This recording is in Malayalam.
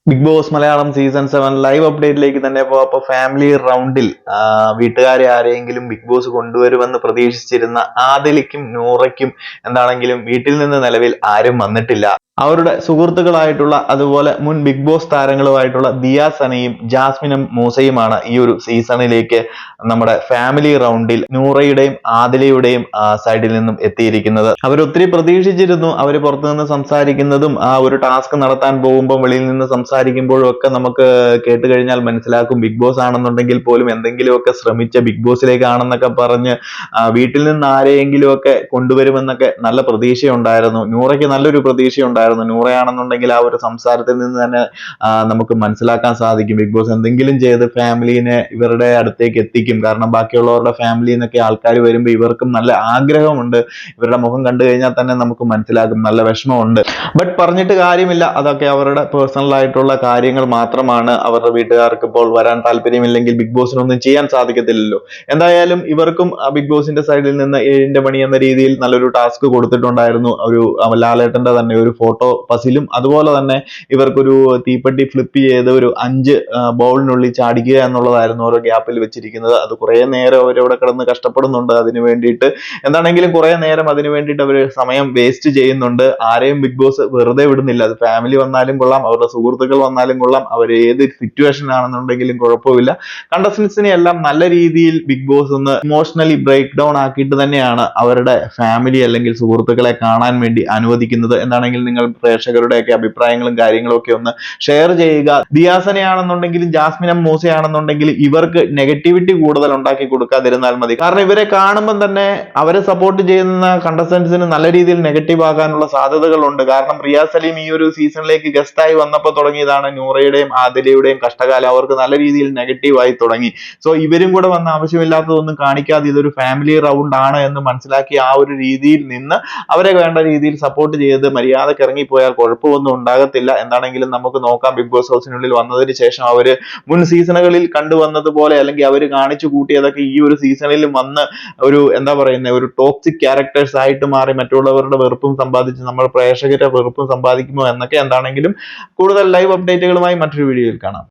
Big Boss Malayalam season 7 live അപ്ഡേറ്റിലേക്ക് തന്നെ പോവാം. അപ്പൊ ഫാമിലി റൗണ്ടിൽ വീട്ടുകാരെ ആരെയെങ്കിലും ബിഗ് ബോസ് കൊണ്ടുവരുമെന്ന് പ്രതീക്ഷിച്ചിരുന്ന ആദിലിക്കും നൂറയ്ക്കും എന്താണെങ്കിലും വീട്ടിൽ നിന്ന് നിലവിൽ ആരും വന്നിട്ടില്ല. അവരുടെ സുഹൃത്തുക്കളായിട്ടുള്ള അതുപോലെ മുൻ ബിഗ് ബോസ് താരങ്ങളുമായിട്ടുള്ള ദിയ സനയും ജാസ്മിനും മൂസയുമാണ് ഈ ഒരു സീസണിലേക്ക് നമ്മുടെ ഫാമിലി റൗണ്ടിൽ നൂറയുടെയും ആദിലയുടെയും സൈഡിൽ നിന്നും എത്തിയിരിക്കുന്നത്. അവരൊത്തിരി പ്രതീക്ഷിച്ചിരുന്നു. അവർ പുറത്തുനിന്ന് സംസാരിക്കുന്നതും ആ ഒരു ടാസ്ക് നടത്താൻ പോകുമ്പോൾ വെളിയിൽ നിന്ന് സംസാരിക്കുമ്പോഴും ഒക്കെ നമുക്ക് കേട്ട് കഴിഞ്ഞാൽ മനസ്സിലാക്കും ബിഗ് ബോസ് ആണെന്നുണ്ടെങ്കിൽ പോലും എന്തെങ്കിലുമൊക്കെ ശ്രമിച്ച ബിഗ് ബോസിലേക്കാണെന്നൊക്കെ പറഞ്ഞ് വീട്ടിൽ നിന്ന് ആരെയെങ്കിലും ഒക്കെ കൊണ്ടുവരുമെന്നൊക്കെ നല്ല പ്രതീക്ഷയുണ്ടായിരുന്നു. നൂറയ്ക്ക് നല്ലൊരു പ്രതീക്ഷയുണ്ടായിരുന്നു. നൂറയാണെന്നുണ്ടെങ്കിൽ ആ ഒരു സംസാരത്തിൽ നിന്ന് തന്നെ നമുക്ക് മനസ്സിലാക്കാൻ സാധിക്കും ബിഗ് ബോസ് എന്തെങ്കിലും ചെയ്ത് ഫാമിലിനെ ഇവരുടെ അടുത്തേക്ക് എത്തിക്കും. കാരണം ബാക്കിയുള്ളവരുടെ ഫാമിലിയിൽ നിന്നൊക്കെ ആൾക്കാർ വരുമ്പോൾ ഇവർക്കും നല്ല ആഗ്രഹമുണ്ട്. ഇവരുടെ മുഖം കണ്ടു കഴിഞ്ഞാൽ തന്നെ നമുക്ക് മനസ്സിലാകും നല്ല വിഷമമുണ്ട്. ബട്ട് പറഞ്ഞിട്ട് കാര്യമില്ല, അതൊക്കെ അവരുടെ പേഴ്സണൽ ആയിട്ടുള്ള കാര്യങ്ങൾ മാത്രമാണ്. അവരുടെ വീട്ടുകാർക്ക് ഇപ്പോൾ വരാൻ താല്പര്യമില്ലെങ്കിൽ ബിഗ് ബോസിനൊന്നും ചെയ്യാൻ സാധിക്കത്തില്ലല്ലോ. എന്തായാലും ഇവർക്കും ബിഗ് ബോസിന്റെ സൈഡിൽ നിന്ന് 7ന്റെ മണി എന്ന രീതിയിൽ നല്ലൊരു ടാസ്ക് കൊടുത്തിട്ടുണ്ടായിരുന്നു. ഒരു ലാലേട്ടന്റെ തന്നെ ഒരു ഫോട്ടോ പസിലും അതുപോലെ തന്നെ ഇവർക്കൊരു തീപ്പെട്ടി ഫ്ലിപ്പ് ചെയ്ത് ഒരു 5 ബൗളിനുള്ളിൽ ചാടിക്കുക എന്നുള്ളതായിരുന്നു ഓരോ ഗ്യാപ്പിൽ വെച്ചിരിക്കുന്നത്. അത് കുറെ നേരം അവരവിടെ കിടന്ന് കഷ്ടപ്പെടുന്നുണ്ട് അതിനു വേണ്ടിയിട്ട്. എന്താണെങ്കിലും കുറെ നേരം അതിനു വേണ്ടിയിട്ട് അവർ സമയം വേസ്റ്റ് ചെയ്യുന്നുണ്ട്. ആരെയും ബിഗ് ബോസ് വെറുതെ വിടുന്നില്ല. അത് ഫാമിലി വന്നാലും കൊള്ളാം, അവരുടെ സുഹൃത്തുക്കൾ വന്നാലും കൊള്ളാം, അവർ ഏത് സിറ്റുവേഷൻ ആണെന്നുണ്ടെങ്കിലും കുഴപ്പമില്ല. കണ്ടസ്റ്റൻസിനെ എല്ലാം നല്ല രീതിയിൽ ബിഗ് ബോസ് ഒന്ന് ഇമോഷണലി ബ്രേക്ക് ഡൗൺ ആക്കിയിട്ട് തന്നെയാണ് അവരുടെ ഫാമിലി അല്ലെങ്കിൽ സുഹൃത്തുക്കളെ കാണാൻ വേണ്ടി അനുവദിക്കുന്നത്. എന്താണെങ്കിൽ നിങ്ങൾ പ്രേക്ഷകരുടെയൊക്കെ അഭിപ്രായങ്ങളും കാര്യങ്ങളും ഒക്കെ ഒന്ന് ഷെയർ ചെയ്യുക. ദിയാസനയാണെന്നുണ്ടെങ്കിലും ജാസ്മിനും മൂസയാണെന്നുണ്ടെങ്കിലും ഇവർക്ക് നെഗറ്റിവിറ്റി കൂടുതൽ ഉണ്ടാക്കി കൊടുക്കാതിരുന്നാൽ മതി. കാരണം ഇവരെ കാണുമ്പോൾ തന്നെ അവരെ സപ്പോർട്ട് ചെയ്യുന്ന കണ്ടസ്റ്റൻസിന് നല്ല രീതിയിൽ നെഗറ്റീവ് ആകാനുള്ള സാധ്യതകളുണ്ട്. കാരണം റിയാസ് സലീം ഈ ഒരു സീസണിലേക്ക് ഗസ്റ്റായി വന്നപ്പോൾ തുടങ്ങിയതാണ് നൂറയുടെയും ആദിലയുടെയും കഷ്ടകാലം. അവർക്ക് നല്ല രീതിയിൽ നെഗറ്റീവ് ആയി തുടങ്ങി. സോ ഇവരും കൂടെ വന്ന് ആവശ്യമില്ലാത്തതൊന്നും കാണിക്കാതെ ഇതൊരു ഫാമിലി റൗണ്ട് ആണ് എന്ന് മനസ്സിലാക്കി ആ ഒരു രീതിയിൽ നിന്ന് അവരെ വേണ്ട രീതിയിൽ സപ്പോർട്ട് ചെയ്ത് മര്യാദക്ക് ഇറങ്ങിപ്പോയാൽ കുഴപ്പമൊന്നും ഉണ്ടാകത്തില്ല. എന്താണെങ്കിലും നമുക്ക് നോക്കാം ബിഗ് ബോസ് ഹൗസിനുള്ളിൽ വന്നതിന് ശേഷം അവര് മുൻ സീസണുകളിൽ കണ്ടുവന്നതുപോലെ അല്ലെങ്കിൽ അവർ കാണിച്ചു കൂട്ടിയതൊക്കെ ഈ ഒരു സീസണിലും വന്ന് ഒരു എന്താ പറയുന്നത് ഒരു ടോക്സിക് ക്യാരക്ടേഴ്സ് ആയിട്ട് മാറി മറ്റുള്ളവരുടെ വെറുപ്പും സമ്പാദിച്ച് നമ്മൾ പ്രേക്ഷകരുടെ വെറുപ്പും സമ്പാദിക്കുമോ എന്നൊക്കെ. എന്താണെങ്കിലും കൂടുതൽ ലൈവ് അപ്ഡേറ്റുകളുമായി മറ്റൊരു വീഡിയോയിൽ കാണാം.